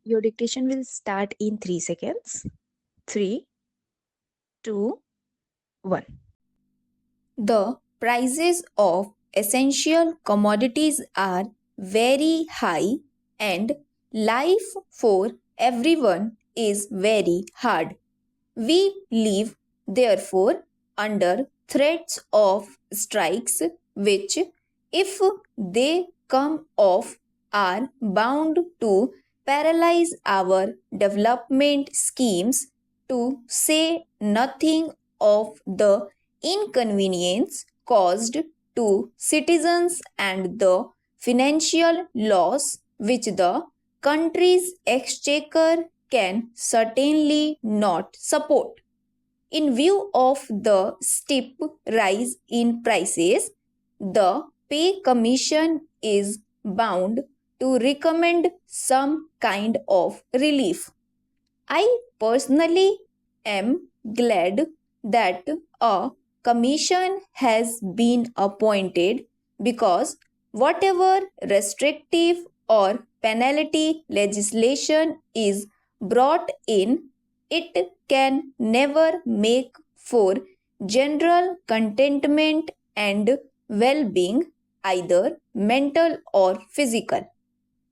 Your dictation will start in 3 seconds. 3, 2, 1. The prices of essential commodities are very high and life for everyone is very hard. We live, therefore, under threats of strikes which, if they come off, are bound to paralyze our development schemes, to say nothing of the inconvenience caused to citizens and the financial loss which the country's exchequer can certainly not support. In view of the steep rise in prices, the Pay Commission is bound to recommend some kind of relief. I personally am glad that a commission has been appointed, because whatever restrictive or penalty legislation is brought in, it can never make for general contentment and well being, either mental or physical.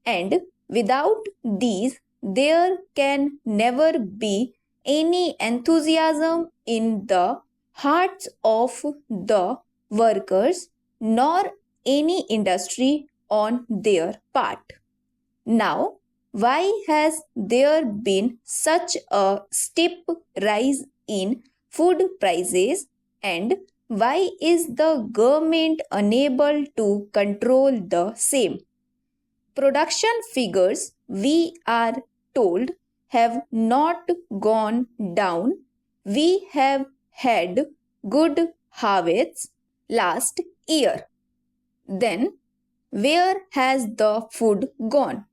And without these, there can never be any enthusiasm in the hearts of the workers, nor any industry on their part. Now, why has there been such a steep rise in food prices, and why is the government unable to control the same? Production figures, we are told, have not gone down. We have had good harvests last year. Then, where has the food gone?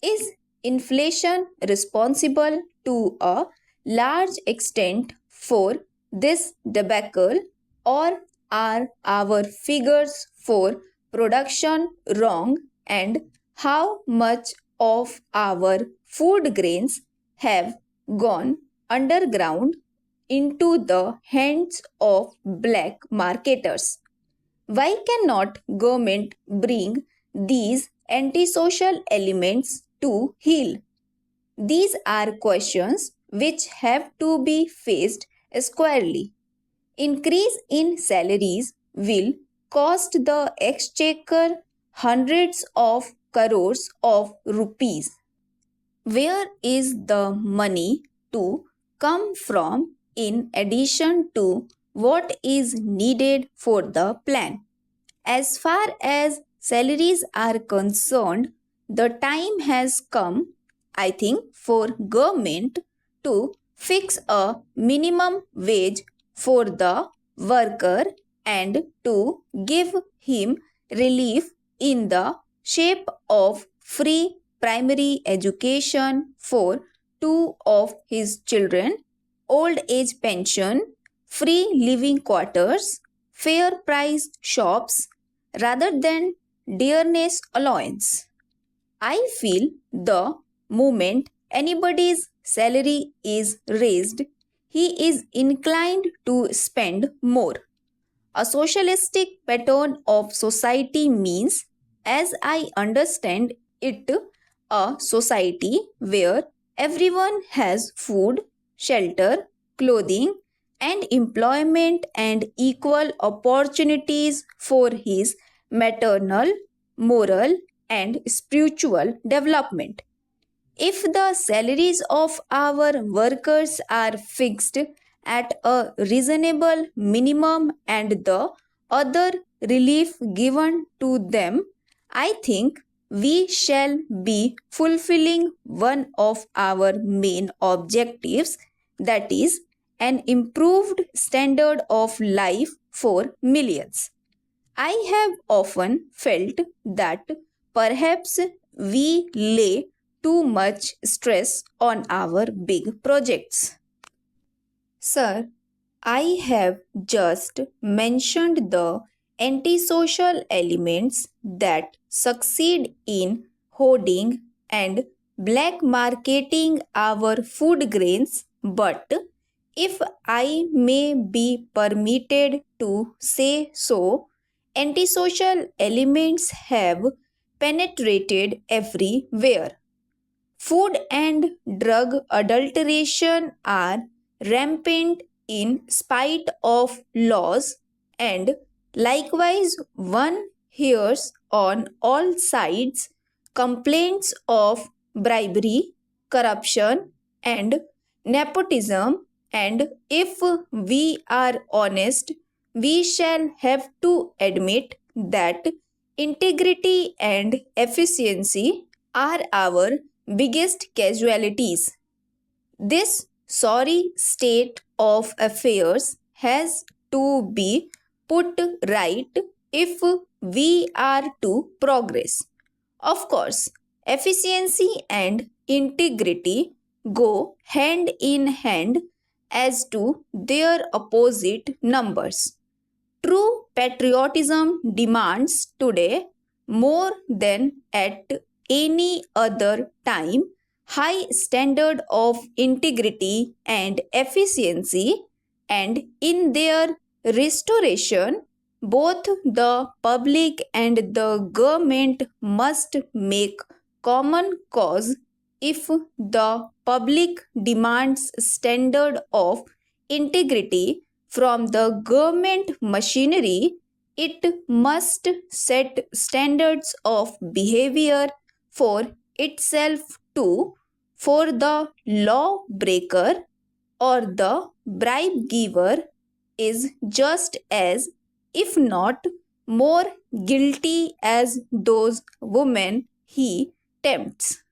Is inflation responsible to a large extent for this debacle, or are our figures for production wrong, and how much of our food grains have gone underground into the hands of black marketers? Why cannot government bring these antisocial elements to heel? These are questions which have to be faced squarely. Increase in salaries will cost the exchequer hundreds of crores of rupees. Where is the money to come from in addition to what is needed for the plan? As far as salaries are concerned, the time has come, I think, for government to fix a minimum wage for the worker and to give him relief in the shape of free primary education for two of his children, old age pension, free living quarters, fair price shops, rather than dearness allowance. I feel the moment anybody's salary is raised, he is inclined to spend more. A socialistic pattern of society means, as I understand it, a society where everyone has food, shelter, clothing, and employment and equal opportunities for his maternal, moral, and spiritual development. If the salaries of our workers are fixed at a reasonable minimum and the other relief given to them, I think we shall be fulfilling one of our main objectives, that is, an improved standard of life for millions. I have often felt that perhaps we lay too much stress on our big projects. Sir, I have just mentioned the antisocial elements that succeed in hoarding and black marketing our food grains, but if I may be permitted to say so, antisocial elements have penetrated everywhere. Food and drug adulteration are rampant in spite of laws, and likewise, one hears on all sides complaints of bribery, corruption, and nepotism. And if we are honest, we shall have to admit that integrity and efficiency are our biggest casualties. This sorry state of affairs has to be put right if we are to progress. Of course, efficiency and integrity go hand in hand as to their opposite numbers. True patriotism demands today, more than at any other time, high standard of integrity and efficiency, and in their restoration both the public and the government must make common cause. If the public demands standard of integrity from the government machinery, it must set standards of behavior for itself too. For the lawbreaker or the bribe giver is just as, if not more guilty as those women he tempts.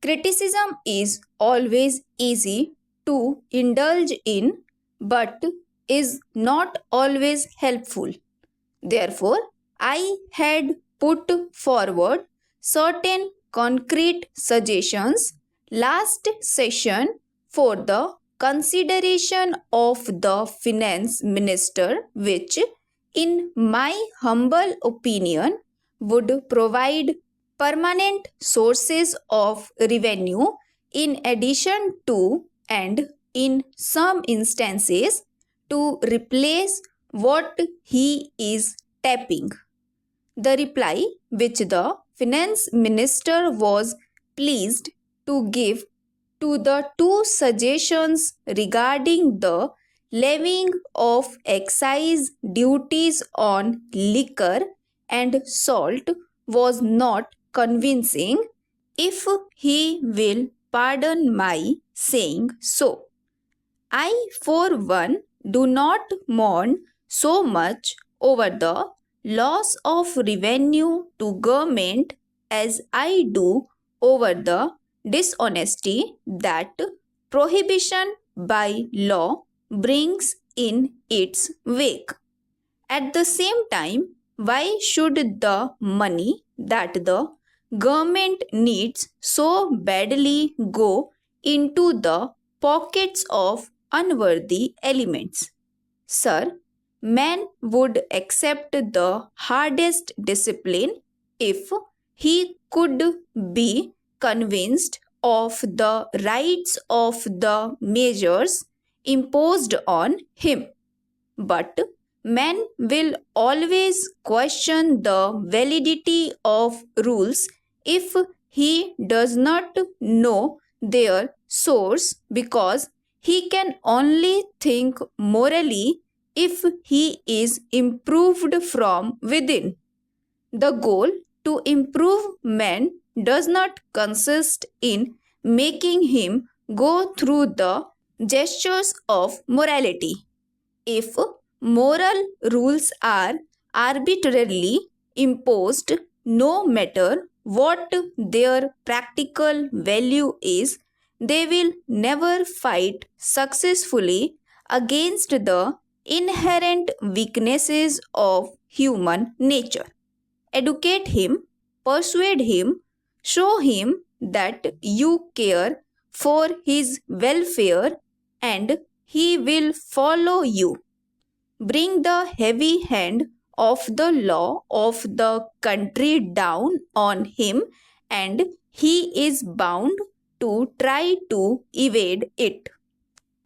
Criticism is always easy to indulge in, but is not always helpful. Therefore, I had put forward certain concrete suggestions last session for the consideration of the finance minister, which, in my humble opinion, would provide permanent sources of revenue in addition to, and in some instances, to replace what he is tapping. The reply which the finance minister was pleased to give to the two suggestions regarding the levying of excise duties on liquor and salt was not convincing, if he will pardon my saying so. I, for one, do not mourn so much over the loss of revenue to government as I do over the dishonesty that prohibition by law brings in its wake. At the same time, why should the money that the government needs so badly go into the pockets of unworthy elements? Sir, man would accept the hardest discipline if he could be convinced of the rights of the measures imposed on him. But man will always question the validity of rules if he does not know their source, because he can only think morally if he is improved from within. The goal to improve man does not consist in making him go through the gestures of morality. If moral rules are arbitrarily imposed, no matter what their practical value is, they will never fight successfully against the inherent weaknesses of human nature. Educate him, persuade him, show him that you care for his welfare, and he will follow you. Bring the heavy hand of the law of the country down on him, and he is bound to try to evade it.